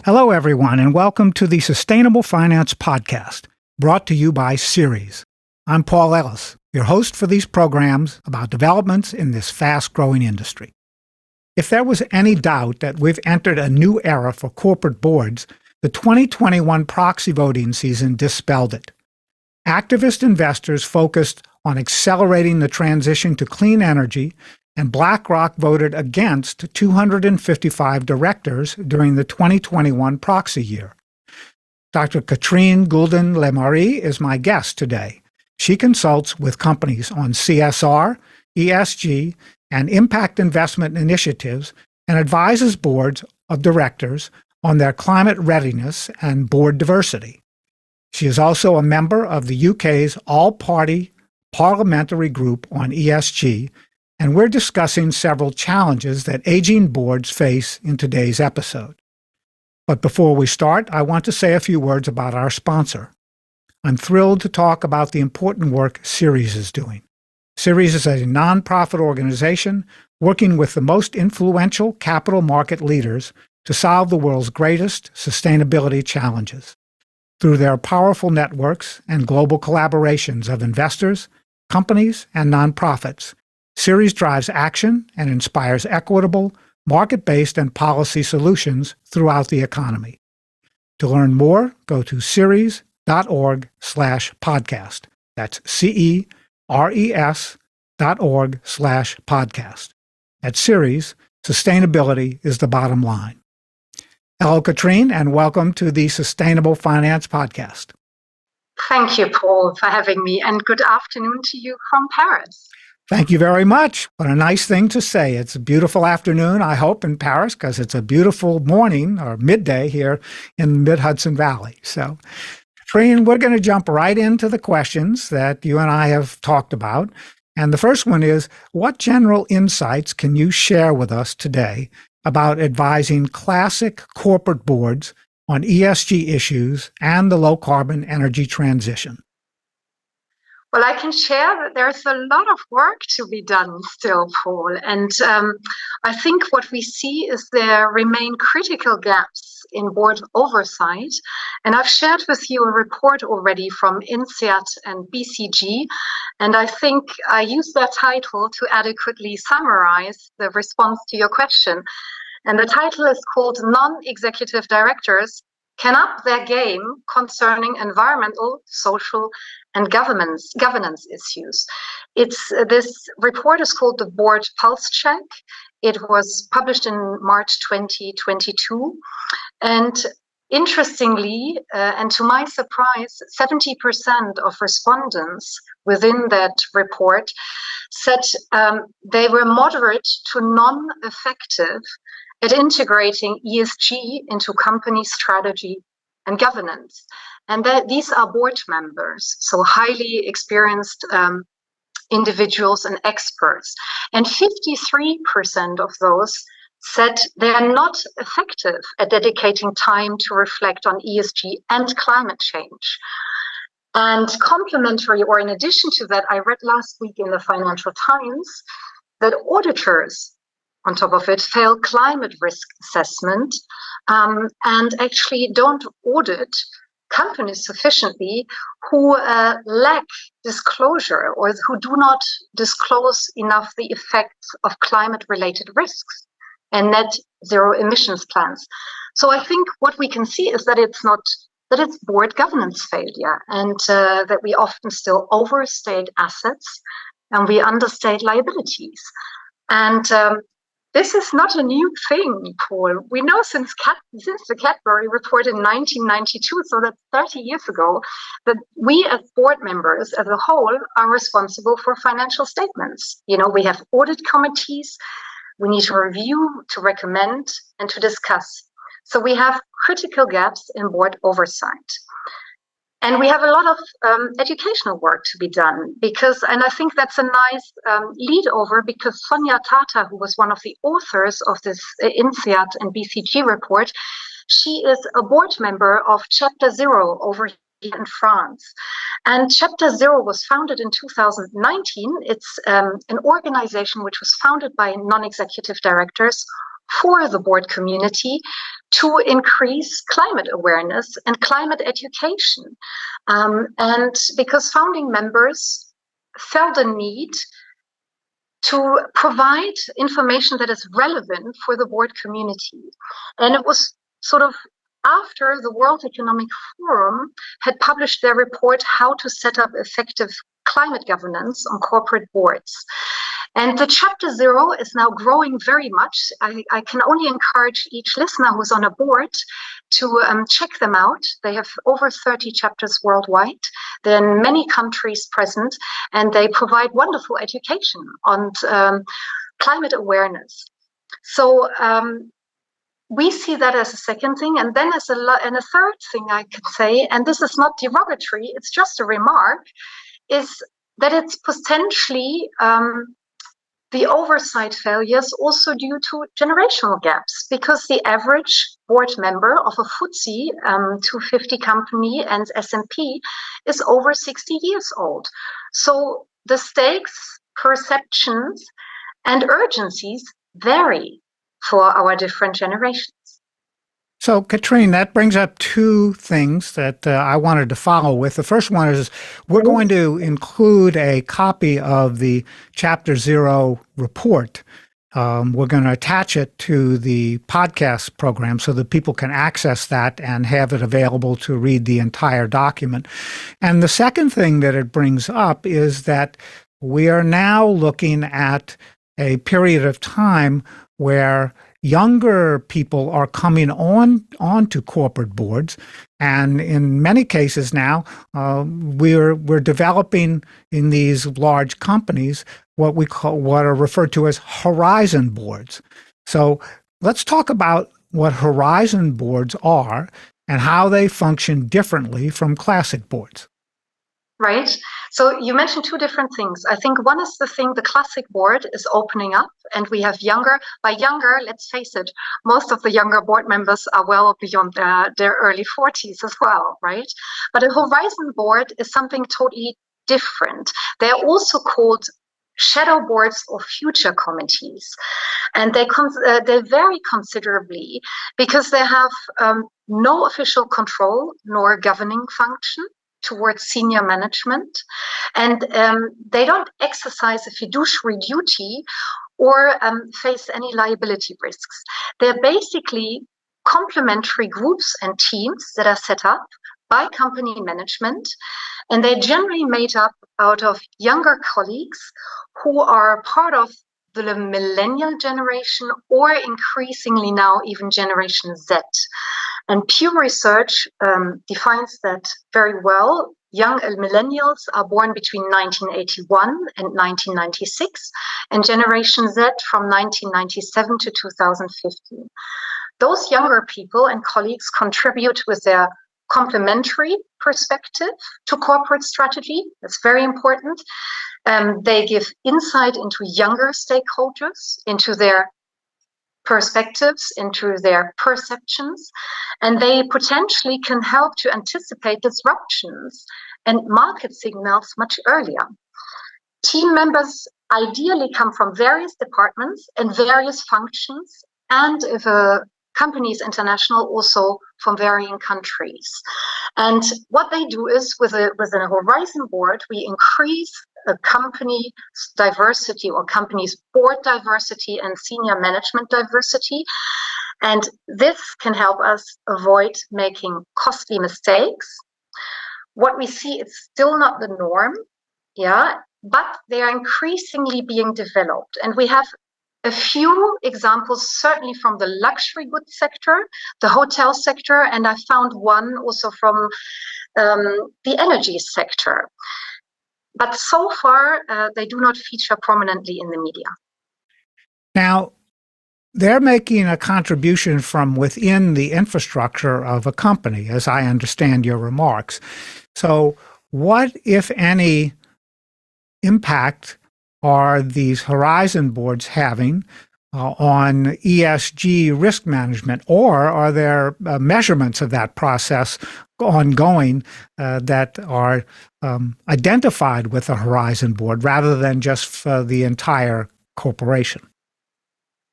Hello, everyone, and welcome to the Sustainable Finance Podcast, brought to you by Ceres. I'm Paul Ellis, your host for these programs about developments in this fast-growing industry. If there was any doubt that we've entered a new era for corporate boards, the 2021 proxy voting season dispelled it. Activist investors focused on accelerating the transition to clean energy, and BlackRock voted against 255 directors during the 2021 proxy year. Dr. Katrin Gulden Le Marie is my guest today. She consults with companies on CSR, ESG, and impact investment initiatives and advises boards of directors on their climate readiness and board diversity. She is also a member of the UK's all-party Parliamentary group on ESG, and we're discussing several challenges that aging boards face in today's episode. But before we start, I want to say a few words about our sponsor. I'm thrilled to talk about the important work Ceres is doing. Ceres is a nonprofit organization working with the most influential capital market leaders to solve the world's greatest sustainability challenges. Through their powerful networks and global collaborations of investors, companies, and nonprofits, Ceres drives action and inspires equitable, market-based, and policy solutions throughout the economy. To learn more, go to ceres.org/podcast. That's CERES.org/podcast. At Ceres, sustainability is the bottom line. Hello, Katrin, and welcome to the Sustainable Finance Podcast. Thank you, Paul, for having me, and good afternoon to you from Paris. Thank you very much. What a nice thing to say. It's a beautiful afternoon, I hope, in Paris, because it's a beautiful morning or midday here in mid-Hudson Valley. So, Katrin, we're going to jump right into the questions that you and I have talked about. And the first one is, what general insights can you share with us today about advising classic corporate boards on ESG issues and the low-carbon energy transition? Well, I can share that there's a lot of work to be done still, Paul. And I think what we see is there remain critical gaps in board oversight. And I've shared with you a report already from INSEAD and BCG. And I think I use that title to adequately summarize the response to your question. And the title is called Non-Executive Directors Can Up Their Game Concerning Environmental, Social, and Governance Issues. This report is called the Board Pulse Check. It was published in March 2022. And interestingly, and to my surprise, 70% of respondents within that report said they were moderate to non-effective at integrating ESG into company strategy and governance. And that these are board members, so highly experienced individuals and experts. And 53% of those said they are not effective at dedicating time to reflect on ESG and climate change. And complementary, or in addition to that, I read last week in the Financial Times that auditors, on top of it, fail climate risk assessment and actually don't audit companies sufficiently who lack disclosure or who do not disclose enough the effects of climate-related risks and net zero emissions plans. So I think what we can see is that it's board governance failure, and that we often still overstate assets and we understate liabilities. And this is not a new thing, Paul. We know since the Cadbury report in 1992, so that's 30 years ago, that we as board members as a whole are responsible for financial statements. You know, we have audit committees, we need to review, to recommend, and to discuss. So we have critical gaps in board oversight. And we have a lot of educational work to be done and I think that's a nice lead over, because Sonia Tata, who was one of the authors of this INSEAD and BCG report, she is a board member of Chapter Zero over here in France. And Chapter Zero was founded in 2019. It's an organization which was founded by non-executive directors for the board community to increase climate awareness and climate education. And because founding members felt a need to provide information that is relevant for the board community. And it was sort of after the World Economic Forum had published their report, How to Set Up Effective Climate Governance on Corporate Boards. And the chapter 0 is now growing very much. I can only encourage each listener who's on a board to check them out. They have over 30 chapters worldwide. They're in many countries present, and they provide wonderful education on climate awareness. So we see that as a second thing. And then and a third thing I could say, and this is not derogatory, it's just a remark, is that it's potentially the oversight failures also due to generational gaps, because the average board member of a FTSE 250 company and S&P is over 60 years old. So the stakes, perceptions, and urgencies vary for our different generations. So, Katrin, that brings up two things that I wanted to follow with. The first one is we're going to include a copy of the Chapter 0 report. We're going to attach it to the podcast program so that people can access that and have it available to read the entire document. And the second thing that it brings up is that we are now looking at a period of time where younger people are coming onto corporate boards, and in many cases now, we're developing in these large companies what are referred to as horizon boards. So let's talk about what horizon boards are and how they function differently from classic boards. Right. So you mentioned two different things. I think one is the classic board is opening up, and we have by younger, let's face it, most of the younger board members are well beyond their early 40s as well, right? But a horizon board is something totally different. They're also called shadow boards or future committees. And they vary considerably because they have no official control nor governing function towards senior management, and they don't exercise a fiduciary duty or face any liability risks. They're basically complementary groups and teams that are set up by company management, and they're generally made up out of younger colleagues who are part of the millennial generation, or increasingly now even Generation Z. And Pew Research defines that very well. Young millennials are born between 1981 and 1996, and Generation Z from 1997 to 2015. Those younger people and colleagues contribute with their complementary perspective to corporate strategy. That's very important. They give insight into younger stakeholders, into their perspectives, into their perceptions, and they potentially can help to anticipate disruptions and market signals much earlier. Team members ideally come from various departments and various functions, and if a company is international, also from varying countries. And what they do is, with a horizon board, we increase a company's diversity or company's board diversity and senior management diversity. And this can help us avoid making costly mistakes. What we see is still not the norm, but they are increasingly being developed. And we have a few examples, certainly from the luxury goods sector, the hotel sector, and I found one also from the energy sector. But so far, they do not feature prominently in the media. Now, they're making a contribution from within the infrastructure of a company, as I understand your remarks. So what, if any, impact are these horizon boards having on ESG risk management, or are there measurements of that process ongoing that are identified with a horizon board rather than just for the entire corporation?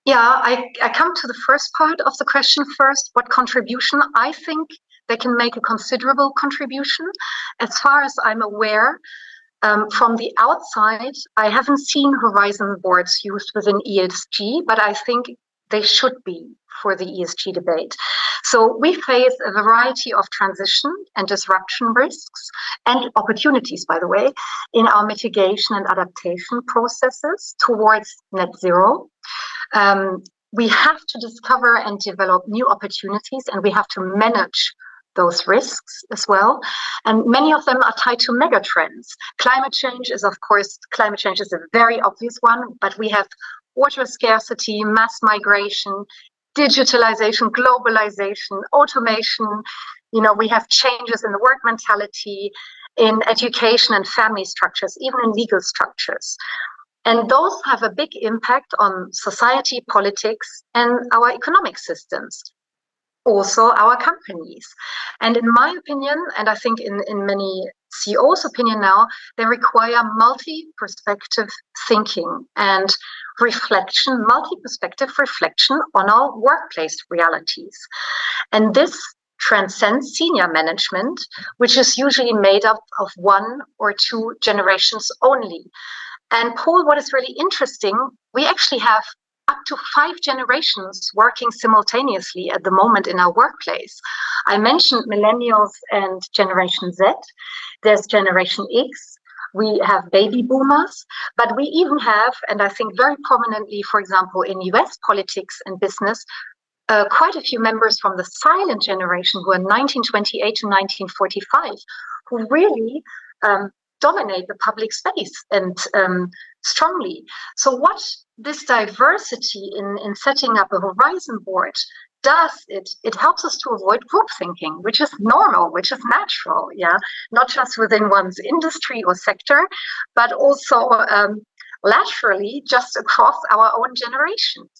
Yeah, I come to the first part of the question first. What contribution? I think they can make a considerable contribution. As far as I'm aware, from the outside, I haven't seen horizon boards used within ESG, but I think they should be for the ESG debate. So we face a variety of transition and disruption risks and opportunities, by the way, in our mitigation and adaptation processes towards net zero. We have to discover and develop new opportunities, and we have to manage those risks as well. And many of them are tied to megatrends. Climate change is a very obvious one, but we have water scarcity, mass migration, digitalization, globalization, automation. We have changes in the work mentality, in education and family structures, even in legal structures. And those have a big impact on society, politics, and our economic systems, also our companies. And in my opinion, and I think in many CEOs' opinion now, they require multi-perspective thinking and reflection, multi-perspective reflection on our workplace realities. And this transcends senior management, which is usually made up of 1 or 2 generations only. And Paul, what is really interesting, we actually have up to 5 generations working simultaneously at the moment in our workplace. I mentioned millennials and Generation Z. There's Generation X. We have baby boomers, but we even have, and I think very prominently, for example, in US politics and business, quite a few members from the silent generation who are 1928 to 1945, who really dominate the public space and strongly. So what this diversity in setting up a horizon board does, it helps us to avoid group thinking, which is normal, which is natural, not just within one's industry or sector, but also laterally just across our own generations.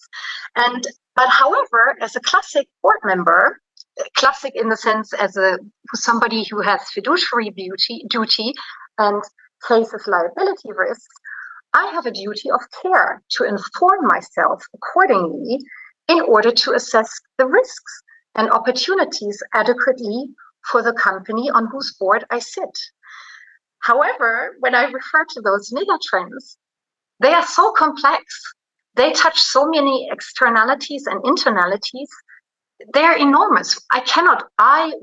But however, as a classic board member, classic in the sense as somebody who has fiduciary duty and faces liability risks, I have a duty of care to inform myself accordingly in order to assess the risks and opportunities adequately for the company on whose board I sit. However, when I refer to those megatrends, they are so complex. They touch so many externalities and internalities. They're enormous.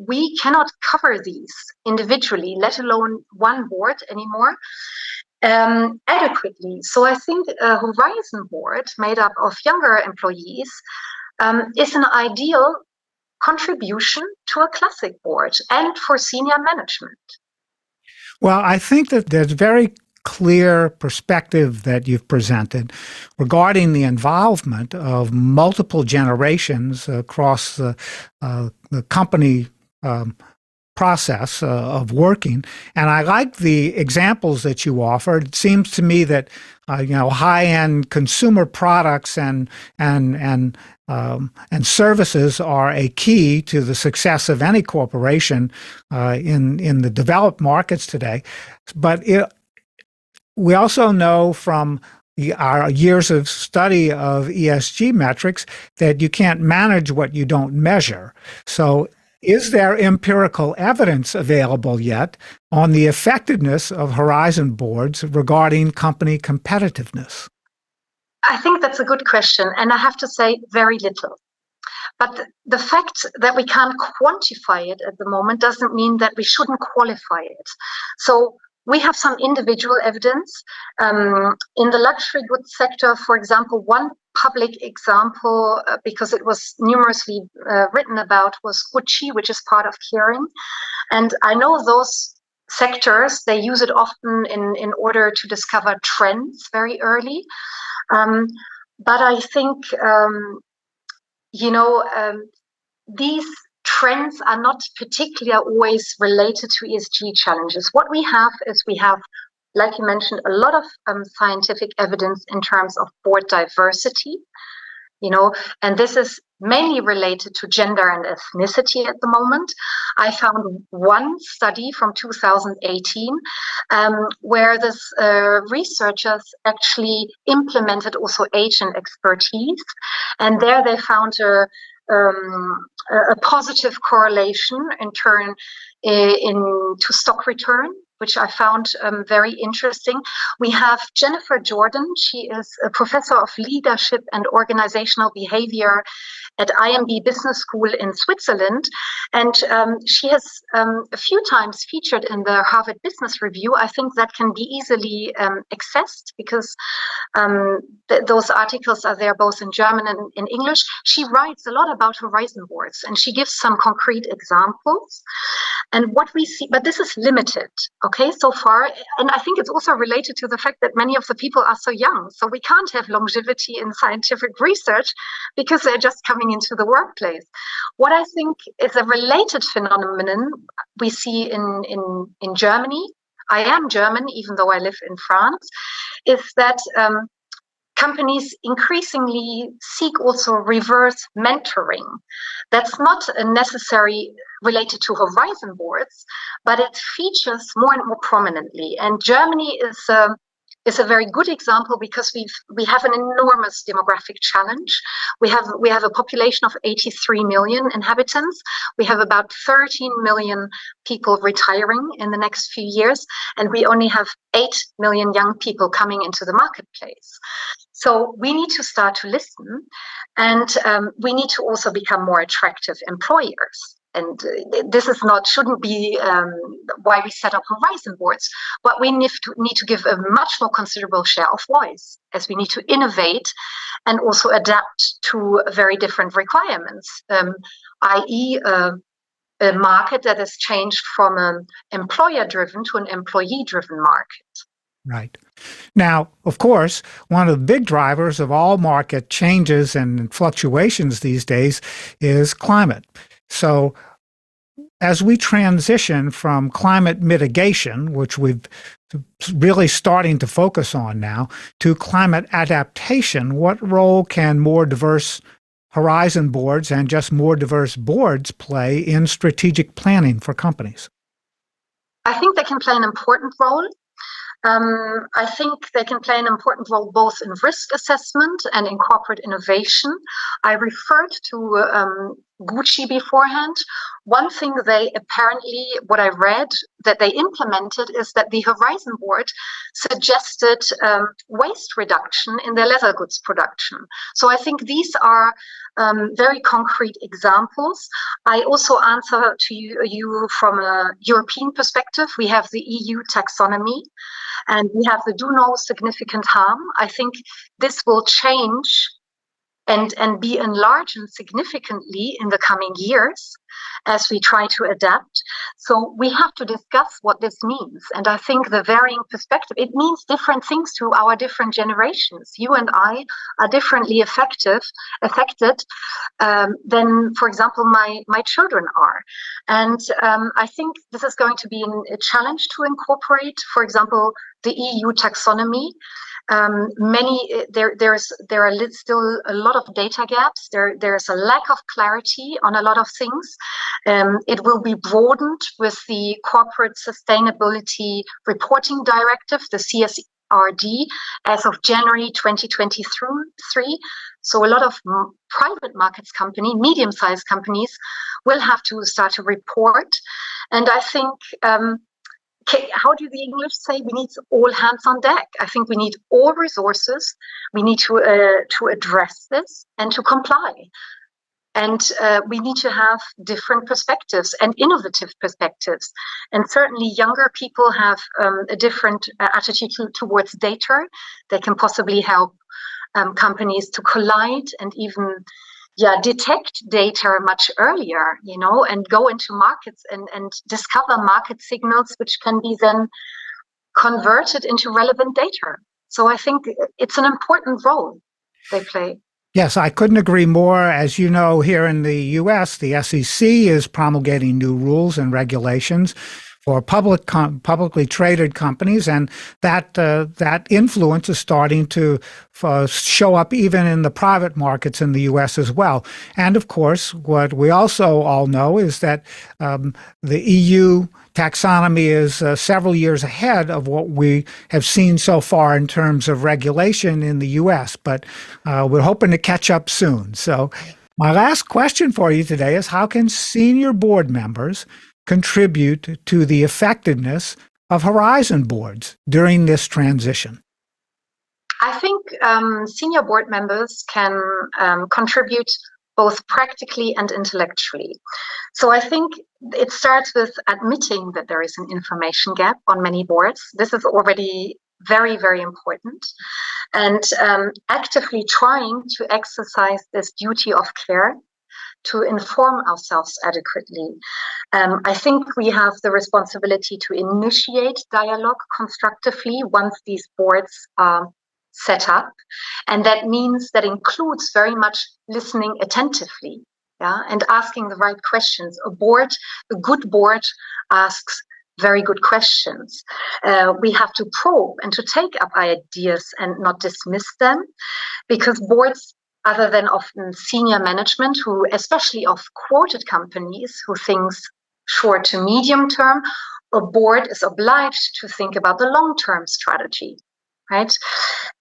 We cannot cover these individually, let alone one board anymore, adequately. So I think a horizon board made up of younger employees is an ideal contribution to a classic board and for senior management. Well, I think that there's very clear perspective that you've presented regarding the involvement of multiple generations across the company process of working. And I like the examples that you offered. It seems to me that high-end consumer products and services are a key to the success of any corporation in the developed markets today. But we also know from our years of study of ESG metrics that you can't manage what you don't measure. So is there empirical evidence available yet on the effectiveness of horizon boards regarding company competitiveness? I think that's a good question, and I have to say very little. But the fact that we can't quantify it at the moment doesn't mean that we shouldn't qualify it. So we have some individual evidence. In the luxury goods sector, for example, one public example, because it was numerously written about, was Gucci, which is part of Kering. And I know those sectors, they use it often in order to discover trends very early. But I think, these trends are not particularly always related to ESG challenges. What we have is like you mentioned, a lot of scientific evidence in terms of board diversity and this is mainly related to gender and ethnicity at the moment. I found one study from 2018 where this researchers actually implemented also age and expertise, and there they found a positive correlation in turn to stock return, which I found very interesting. We have Jennifer Jordan. She is a professor of leadership and organizational behavior at IMB Business School in Switzerland. And she has a few times featured in the Harvard Business Review. I think that can be easily accessed because those articles are there both in German and in English. She writes a lot about horizon boards, and she gives some concrete examples. And what we see, but this is limited, okay, so far. And I think it's also related to the fact that many of the people are so young. So we can't have longevity in scientific research because they're just coming into the workplace. What I think is a related phenomenon we see in Germany, I am German, even though I live in France, is that companies increasingly seek also reverse mentoring. That's not necessarily related to horizon boards, but it features more and more prominently. And Germany is a very good example because we have an enormous demographic challenge. We have a population of 83 million inhabitants. We have about 13 million people retiring in the next few years, and we only have 8 million young people coming into the marketplace. So we need to start to listen, and we need to also become more attractive employers. And this shouldn't be why we set up horizon boards, but we need to give a much more considerable share of voice, as we need to innovate and also adapt to very different requirements, i.e. a market that has changed from an employer-driven to an employee-driven market. Right. Now, of course, one of the big drivers of all market changes and fluctuations these days is climate. So as we transition from climate mitigation, which we've really starting to focus on now, to climate adaptation, what role can more diverse horizon boards and just more diverse boards play in strategic planning for companies? I think they can play an important role. I think they can play an important role both in risk assessment and in corporate innovation. I referred to Gucci beforehand. One thing what I read that they implemented is that the Horizon Board suggested waste reduction in their leather goods production. So I think these are very concrete examples. I also answer to you from a European perspective. We have the EU taxonomy, and we have the do no significant harm. I think this will change and be enlarged significantly in the coming years as we try to adapt. So we have to discuss what this means. And I think the varying perspective, it means different things to our different generations. You and I are differently affected than, for example, my children are. And I think this is going to be a challenge to incorporate, for example, the EU taxonomy. There are still a lot of data gaps. There's a lack of clarity on a lot of things. It will be broadened with the Corporate Sustainability Reporting Directive, the CSRD, as of January 2023. So a lot of private markets medium-sized companies will have to start to report. And I think how do the English say? We need all hands on deck. I think we need all resources. We need to address this and to comply. And we need to have different perspectives and innovative perspectives. And certainly younger people have a different attitude towards data. They can possibly help companies to collide and even detect data much earlier, and go into markets and discover market signals, which can be then converted into relevant data. So I think it's an important role they play. Yes, I couldn't agree more. As you know, here in the U.S., the SEC is promulgating new rules and regulations. for publicly traded companies, and that influence is starting to show up even in the private markets in the U.S. as well. And of course, what we also all know is that the EU taxonomy is several years ahead of what we have seen so far in terms of regulation in the U.S., but we're hoping to catch up soon. So my last question for you today is, how can senior board members contribute to the effectiveness of Horizon boards during this transition? I think senior board members can contribute both practically and intellectually. So I think it starts with admitting that there is an information gap on many boards. This is already very, very important. And actively trying to exercise this duty of care to inform ourselves adequately. I think we have the responsibility to initiate dialogue constructively once these boards are set up. And that means that includes very much listening attentively, and asking the right questions. A good board asks very good questions. We have to probe and to take up ideas and not dismiss them, because boards, other than often senior management, who, especially of quoted companies, who thinks short to medium term, a board is obliged to think about the long-term strategy, right?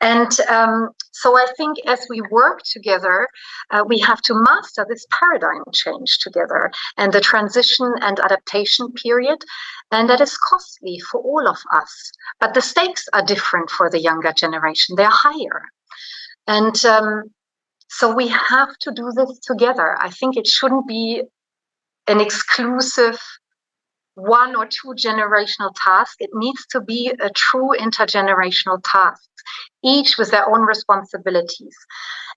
And so I think as we work together, we have to master this paradigm change together and the transition and adaptation period. And that is costly for all of us. But the stakes are different for the younger generation. They're higher. And so we have to do this together. I think it shouldn't be an exclusive one or two generational task. It needs to be a true intergenerational task, each with their own responsibilities.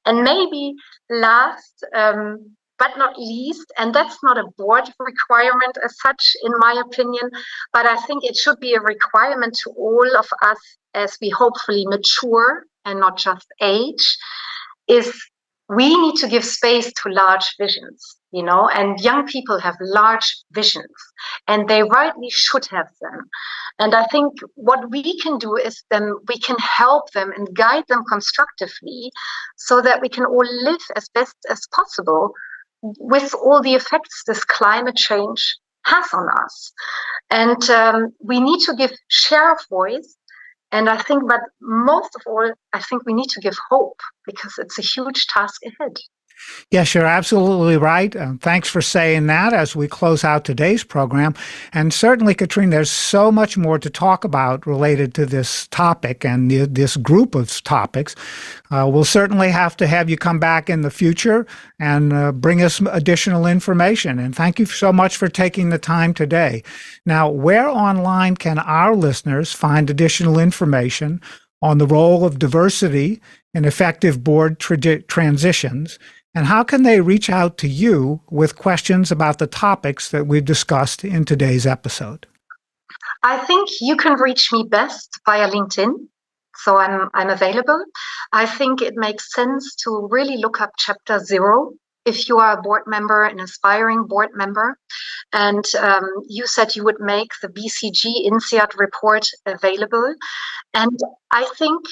And maybe last, but not least, and that's not a board requirement as such, in my opinion, but I think it should be a requirement to all of us as we hopefully mature and not just age, is we need to give space to large visions, and young people have large visions, and they rightly should have them. And I think what we can do is we can help them and guide them constructively so that we can all live as best as possible with all the effects this climate change has on us. And we need to share a voice. And I think, but most of all, I think we need to give hope, because it's a huge task ahead. Yes, you're absolutely right. Thanks for saying that as we close out today's program. And certainly, Katrin, there's so much more to talk about related to this topic and this group of topics. We'll certainly have to have you come back in the future and bring us additional information. And thank you so much for taking the time today. Now, where online can our listeners find additional information on the role of diversity in effective board transitions? And how can they reach out to you with questions about the topics that we've discussed in today's episode? I think you can reach me best via LinkedIn. So I'm available. I think it makes sense to really look up Chapter 0 if you are a board member, an aspiring board member. And you said you would make the BCG INSEAD report available. And I think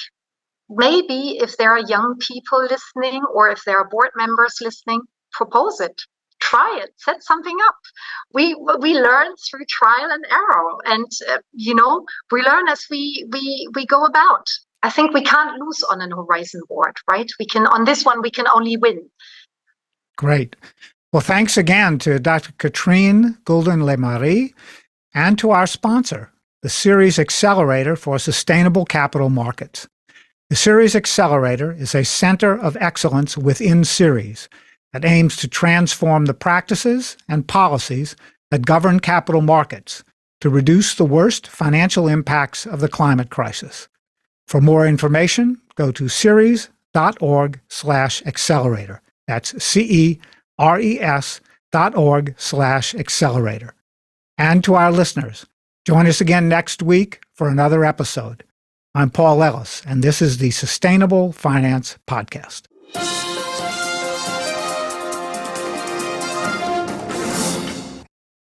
maybe if there are young people listening, or if there are board members listening, propose it, try it, set something up. We learn through trial and error, and we learn as we go about. I think we can't lose on an Horizon board, right? On this one we can only win. Great. Well, thanks again to Dr. Katrin Gulden Le Marie and to our sponsor, the Ceres Accelerator for Sustainable Capital Markets. The Ceres Accelerator is a center of excellence within Ceres that aims to transform the practices and policies that govern capital markets to reduce the worst financial impacts of the climate crisis. For more information, go to ceres.org/accelerator. That's CERES.org/accelerator. And to our listeners, join us again next week for another episode. I'm Paul Ellis, and this is the Sustainable Finance Podcast.